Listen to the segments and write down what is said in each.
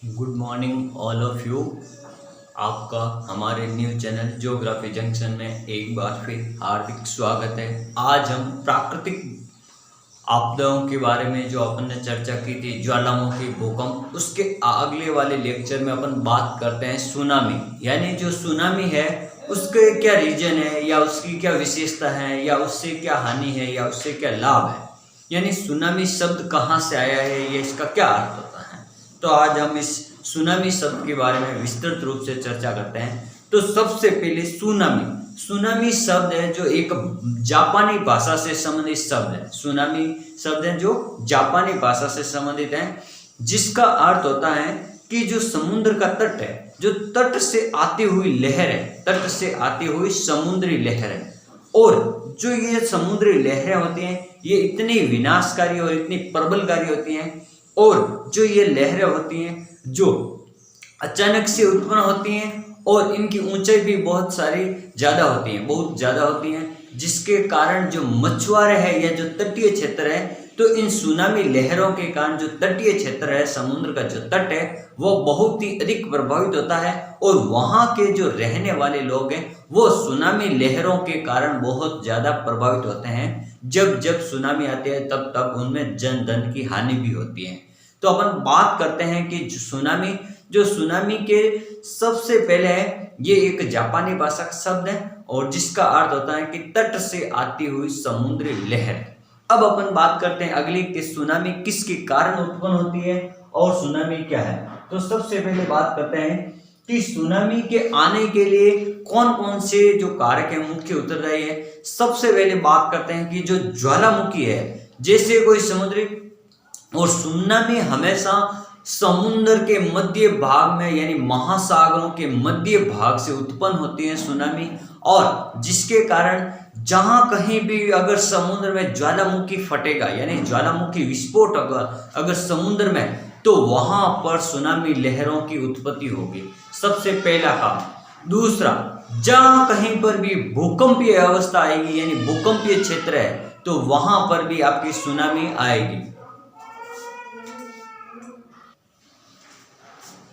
Good morning all of you. आपका हमारे new channel geography junction में एक बार फिर हार्दिक स्वागत है। आज हम प्राकृतिक आपदाओं के बारे में जो अपन ने चर्चा की थी, ज्वालामुखी, भूकंप, उसके अगले वाले लेक्चर में अपन बात करते हैं सुनामी। यानी जो सुनामी है उसके क्या रीजन है, या उसकी क्या विशेषता है, या उससे क्या हानि है, या उससे क्या लाभ है। यानी सुनामी शब्द कहाँ से आया है, ये इसका क्या अर्थ होता है। तो आज हम इस सुनामी शब्द के बारे में विस्तृत रूप से चर्चा करते हैं। तो सबसे पहले सुनामी शब्द है जो एक जापानी भाषा से संबंधित शब्द है। सुनामी शब्द है जो जापानी भाषा से संबंधित है, जिसका अर्थ होता है कि जो समुद्र का तट है, जो तट से आती हुई लहर है, तट से आती हुई समुद्री लहर है। और जो ये समुद्री लहरें होती हैं ये इतनी विनाशकारी और इतनी प्रबलकारी होती हैं, और जो ये लहरें होती हैं जो अचानक से उत्पन्न होती हैं, और इनकी ऊंचाई भी बहुत ज़्यादा होती हैं, जिसके कारण जो मछुआरे हैं या जो तटीय क्षेत्र है, तो इन सुनामी लहरों के कारण जो तटीय क्षेत्र है, समुद्र का जो तट है, वो बहुत ही अधिक प्रभावित होता है। और वहाँ के जो रहने वाले लोग हैं वो सुनामी लहरों के कारण बहुत ज़्यादा प्रभावित होते हैं। जब जब सुनामी आती है तब तब उनमें जन धन की हानि भी होती है। तो अपन बात करते हैं कि जो सुनामी के सबसे पहले है, ये एक जापानी भाषा का शब्द है, और जिसका अर्थ होता है कि तट से आती हुई समुद्री लहर। अब अपन बात करते हैं अगली कि सुनामी किसके कारण उत्पन्न होती है और सुनामी क्या है। तो सबसे पहले बात करते हैं कि सुनामी के आने के लिए कौन कौन से जो कारक है मुख्य उत्तरदायी है। सबसे पहले बात करते हैं कि जो ज्वालामुखी है, जैसे कोई समुद्री, और सुनामी हमेशा समुद्र के मध्य भाग में यानी महासागरों के मध्य भाग से उत्पन्न होती है सुनामी। और जिसके कारण जहां कहीं भी अगर समुद्र में ज्वालामुखी फटेगा, यानी ज्वालामुखी विस्फोट अगर समुद्र में, तो वहां पर सुनामी लहरों की उत्पत्ति होगी, सबसे पहला काम। दूसरा, जहां कहीं पर भी भूकंपीय अवस्था आएगी यानी भूकंपीय क्षेत्र है, तो वहां पर भी आपकी सुनामी आएगी।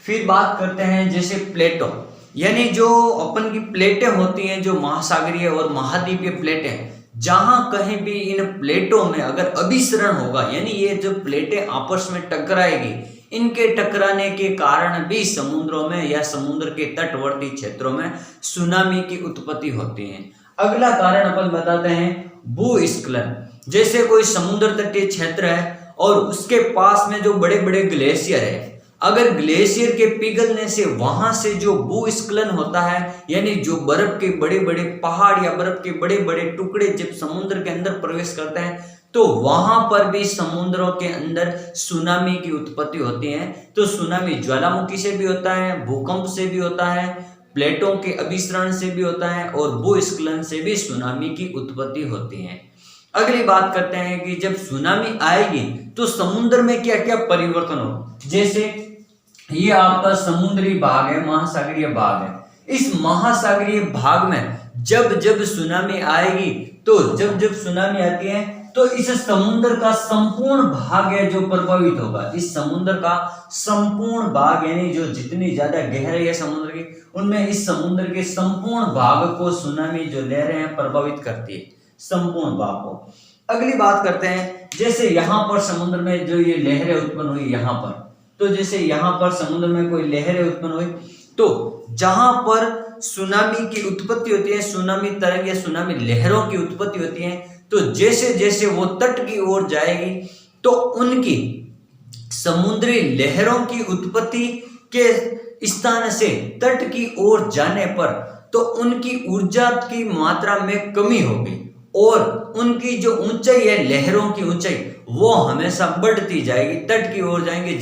फिर बात करते हैं जैसे प्लेटों, यानी जो अपन की प्लेटें होती हैं, जो महासागरीय और महाद्वीपीय प्लेटें, जहां कहीं भी इन प्लेटों में अगर अभिसरण होगा, यानी ये जो प्लेटें आपस में टकराएगी, इनके टकराने के कारण भी समुद्रों में या समुद्र के तटवर्ती क्षेत्रों में सुनामी की उत्पत्ति होती है। अगला कारण अपन बताते हैं भूस्खलन। जैसे कोई समुद्र तटीय क्षेत्र है और उसके पास में जो बड़े बड़े ग्लेशियर है, अगर ग्लेशियर के पिघलने से वहां से जो भूस्खलन होता है, यानी जो बर्फ के बड़े बड़े पहाड़ या बर्फ के बड़े बड़े टुकड़े जब समुद्र के अंदर प्रवेश करते हैं, तो वहां पर भी समुद्रों के अंदर सुनामी की उत्पत्ति होती है। तो सुनामी ज्वालामुखी से भी होता है, भूकंप से भी होता है, प्लेटों के अभिसरण से भी होता है, और भूस्खलन से भी सुनामी की उत्पत्ति होती है। अगली बात करते हैं कि जब सुनामी आएगी तो समुद्र में क्या क्या परिवर्तन हो। जैसे ये आपका समुद्री भाग है, महासागरीय भाग है। इस महासागरीय भाग में जब जब सुनामी आएगी, तो जब जब सुनामी आती है, तो इस समुद्र का संपूर्ण भाग है जो प्रभावित होगा। इस समुद्र का संपूर्ण भाग, यानी जो जितनी ज्यादा गहराई है समुद्र की, उनमें इस समुद्र के संपूर्ण भाग को सुनामी जो लहरें हैं प्रभावित करती है, संपूर्ण भाग को। अगली बात करते हैं, जैसे यहाँ पर समुद्र में जो ये लहरें उत्पन्न हुई यहाँ पर, तो जैसे यहाँ पर समुद्र में कोई लहरें उत्पन्न हुई, तो जहां पर सुनामी की उत्पत्ति होती है, सुनामी तरंग या सुनामी लहरों की उत्पत्ति होती है, तो जैसे जैसे वो तट की ओर जाएगी, तो उनकी समुद्री लहरों की उत्पत्ति के स्थान से तट की ओर जाने पर तो उनकी ऊर्जा की मात्रा में कमी होगी, और उनकी जो ऊंचाई है, लहरों की ऊंचाई, वो हमेशा बढ़ती जाएगी, तट की ओर जाएंगे।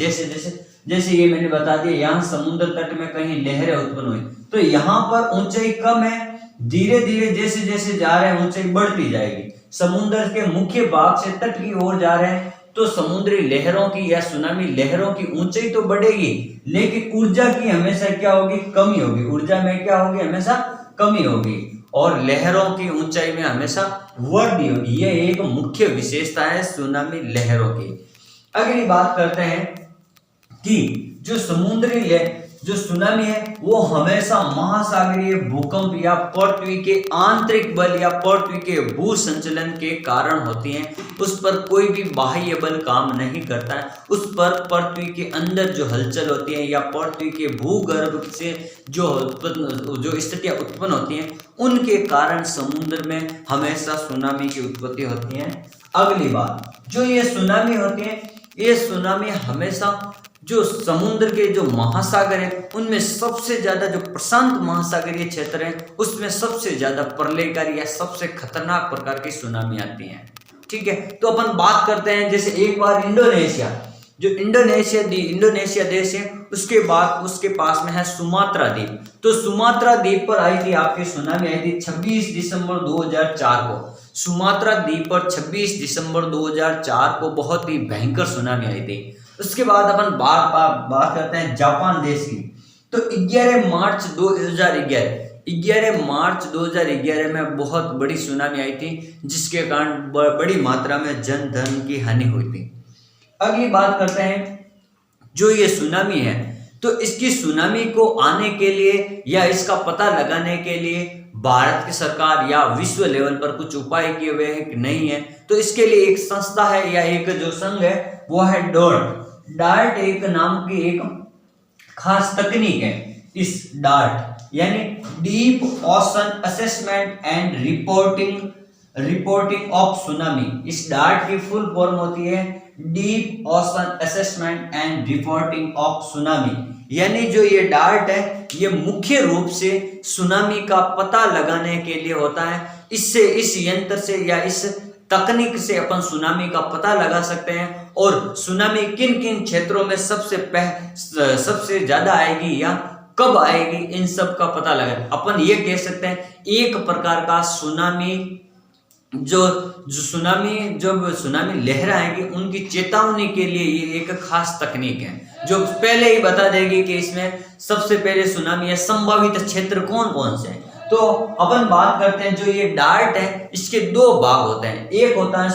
जैसे ये मैंने बता दिया, यहाँ समुद्र तट में कहीं लहरें उत्पन्न हुई, तो यहाँ पर ऊंचाई कम है, धीरे धीरे जैसे जैसे जा रहे हैं ऊंचाई बढ़ती जाएगी। समुद्र के मुख्य भाग से तट की ओर जा रहे हैं, तो समुद्री लहरों की या सुनामी लहरों की ऊंचाई तो बढ़ेगी, लेकिन ऊर्जा की हमेशा क्या होगी, कमी होगी। ऊर्जा में क्या होगी, हमेशा कमी होगी, और लहरों की ऊंचाई में हमेशा वृद्धि होगी। ये एक मुख्य विशेषता है सुनामी लहरों की। अगली बात करते हैं कि जो समुद्री जो सुनामी है वो हमेशा महासागरीय भूकंप या पृथ्वी के आंतरिक बल या पृथ्वी के भू संचलन के कारण होती हैं। उस पर कोई भी बाह्य बल काम नहीं करता है। उस पर पृथ्वी के अंदर जो हलचल होती है या पृथ्वी के भूगर्भ से जो स्थितियां उत्पन्न होती हैं उनके कारण समुद्र में हमेशा सुनामी की उत्पत्ति होती है। अगली बात, जो ये सुनामी होती है, ये सुनामी हमेशा जो समुद्र के जो महासागर है उनमें सबसे ज्यादा जो प्रशांत महासागरीय क्षेत्र है उसमें सबसे ज्यादा प्रलयकारी या सबसे खतरनाक प्रकार की सुनामी आती है। ठीक है, तो अपन बात करते हैं जैसे एक बार इंडोनेशिया, जो इंडोनेशिया देश है उसके बाद उसके पास में है सुमात्रा द्वीप। तो सुमात्रा द्वीप पर आई थी आपकी सुनामी आई थी 26 दिसंबर 2004 को। सुमात्रा द्वीप पर 26 दिसंबर 2004 को बहुत ही भयंकर सुनामी आई थी। उसके बाद अपन बात करते हैं जापान देश की। तो 11 मार्च 2011 में बहुत बड़ी सुनामी आई थी जिसके कारण बड़ी मात्रा में जन धन की हानि हुई थी। अगली बात करते हैं जो ये सुनामी है, तो इसकी सुनामी को आने के लिए या इसका पता लगाने के लिए भारत की सरकार या विश्व लेवल पर कुछ उपाय किए हुए हैं कि नहीं है। तो इसके लिए एक संस्था है या एक जो संघ है वो है डार्ट एक नाम की एक खास तकनीक है। इस डार्ट यानी deep ocean assessment and reporting of tsunami, इस डार्ट की फुल फॉर्म होती है deep ocean assessment and reporting of tsunami. यानी जो ये डार्ट है ये मुख्य रूप से सुनामी का पता लगाने के लिए होता है। इससे इस यंत्र से या इस तकनीक से अपन सुनामी का पता लगा सकते हैं और सुनामी किन किन क्षेत्रों में सबसे ज्यादा आएगी या कब आएगी इन सब का पता लगा। अपन ये कह सकते हैं एक प्रकार का सुनामी जब सुनामी लहर आएगी उनकी चेतावनी के लिए ये एक खास तकनीक है जो पहले ही बता देगी कि इसमें सबसे पहले सुनामी या संभावित क्षेत्र कौन कौन से हैं। तो अपन बात करते हैं जो ये डार्ट है इसके दो भाग होते हैं। एक होता है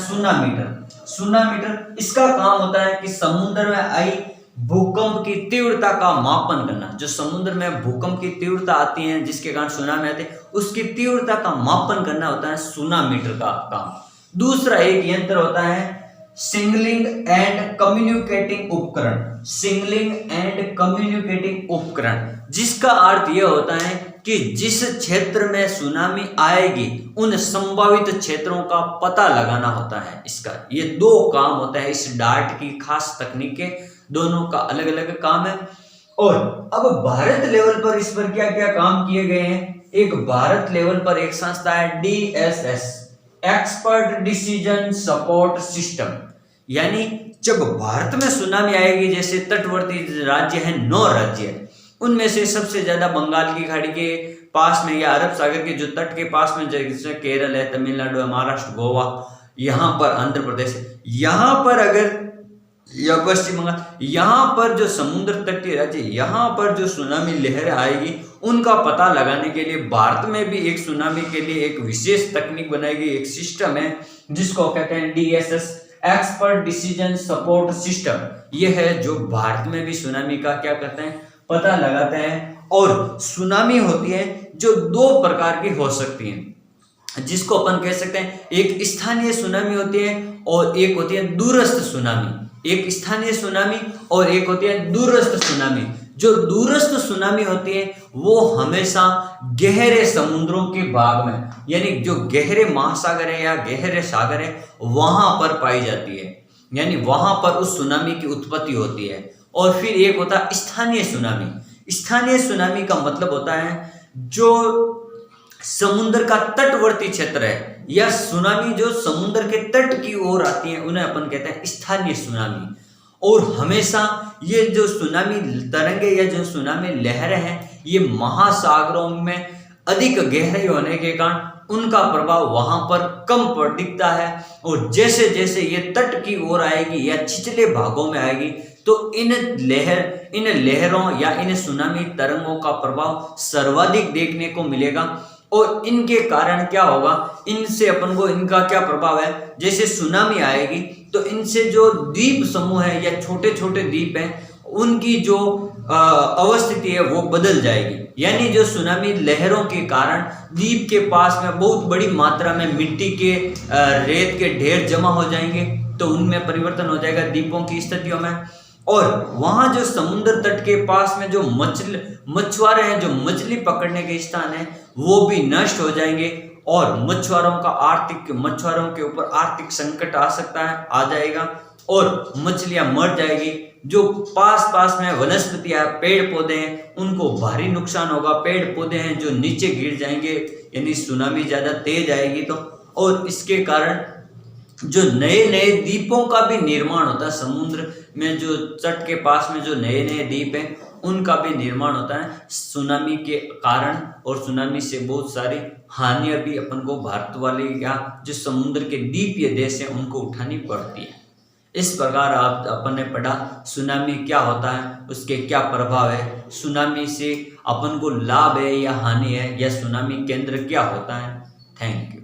सुनामीटर, इसका काम होता है कि समुद्र में आई भूकंप की तीव्रता का मापन करना। जो समुद्र में भूकंप की तीव्रता आती है जिसके कारण सुनामी आती है उसकी तीव्रता का मापन करना होता है सुनामीटर का काम। दूसरा एक यंत्र होता है सिग्नलिंग एंड कम्युनिकेटिंग उपकरण, जिसका अर्थ यह होता है कि जिस क्षेत्र में सुनामी आएगी उन संभावित क्षेत्रों का पता लगाना होता है। इसका ये दो काम होता है इस डार्ट की खास तकनीक के, दोनों का अलग अलग काम है। और अब भारत लेवल पर इस पर क्या क्या काम किए गए हैं। एक भारत लेवल पर एक संस्था है DSS, expert decision support system. यानी जब भारत में सुनामी आएगी, जैसे तटवर्ती राज्य है 9 राज्य, उनमें से सबसे ज्यादा बंगाल की खाड़ी के पास में या अरब सागर के जो तट के पास में जैसे केरल है, तमिलनाडु है, महाराष्ट्र, गोवा, यहाँ पर आंध्र प्रदेश, यहाँ पर अगर या पश्चिम बंगाल, यहाँ पर जो समुद्र तटीय राज्य, यहाँ पर जो सुनामी लहर आएगी उनका पता लगाने के लिए भारत में भी एक सुनामी के लिए एक विशेष तकनीक बनाई गई, एक सिस्टम है जिसको कहते हैं DSS, expert decision support system. यह है जो भारत में भी सुनामी का क्या करते हैं, पता लगाते हैं। और सुनामी होती है जो दो प्रकार की हो सकती है, जिसको अपन कह सकते हैं एक स्थानीय सुनामी होती है और एक होती है दूरस्थ सुनामी। एक स्थानीय सुनामी और एक होती है दूरस्थ सुनामी। जो दूरस्थ सुनामी होती है वो हमेशा गहरे समुद्रों के भाग में, यानी जो गहरे महासागर है या गहरे सागर है वहां पर पाई जाती है, यानी वहां पर उस सुनामी की उत्पत्ति होती है। और फिर एक होता है स्थानीय सुनामी। स्थानीय सुनामी का मतलब होता है जो समुद्र का तटवर्ती क्षेत्र है या सुनामी जो समुद्र के तट की ओर आती है उन्हें अपन कहते हैं स्थानीय सुनामी। और हमेशा ये जो सुनामी तरंगे या जो सुनामी लहरें हैं ये महासागरों में अधिक गहरे होने के कारण उनका प्रभाव वहां पर कम पर दिखता है। और जैसे जैसे ये तट की ओर आएगी या छिछले भागों में आएगी तो इन लहरों या इन सुनामी तरंगों का प्रभाव सर्वाधिक देखने को मिलेगा। और इनके कारण क्या होगा, इनसे अपन को इनका क्या प्रभाव है, जैसे सुनामी आएगी तो इनसे जो द्वीप समूह है या छोटे छोटे द्वीप हैं उनकी जो अवस्थिति है वो बदल जाएगी। यानी जो सुनामी लहरों के कारण द्वीप के पास में बहुत बड़ी मात्रा में मिट्टी के रेत के ढेर जमा हो जाएंगे, तो उनमें परिवर्तन हो जाएगा द्वीपों की स्थितियों में। और वहां जो समुद्र तट के पास में जो मछुआरे हैं, जो मछली पकड़ने के स्थान है, वो भी नष्ट हो जाएंगे और मछुआरों के ऊपर आर्थिक संकट आ सकता है, आ जाएगा और मछलियां मर जाएगी। जो पास में वनस्पतियां, पेड़ पौधे हैं, उनको भारी नुकसान होगा। पेड़ पौधे हैं जो नीचे गिर जाएंगे, यानी सुनामी ज्यादा तेज आएगी तो। और इसके कारण जो नए नए द्वीपों का भी निर्माण होता है, समुद्र में जो तट के पास में जो नए नए द्वीप हैं उनका भी निर्माण होता है सुनामी के कारण। और सुनामी से बहुत सारी हानियां भी अपन को भारत वाले या जो समुद्र के द्वीपीय देश हैं उनको उठानी पड़ती है। इस प्रकार अपन ने पढ़ा सुनामी क्या होता है, उसके क्या प्रभाव है, सुनामी से अपन को लाभ है या हानि है, या सुनामी केंद्र क्या होता है। Thank you.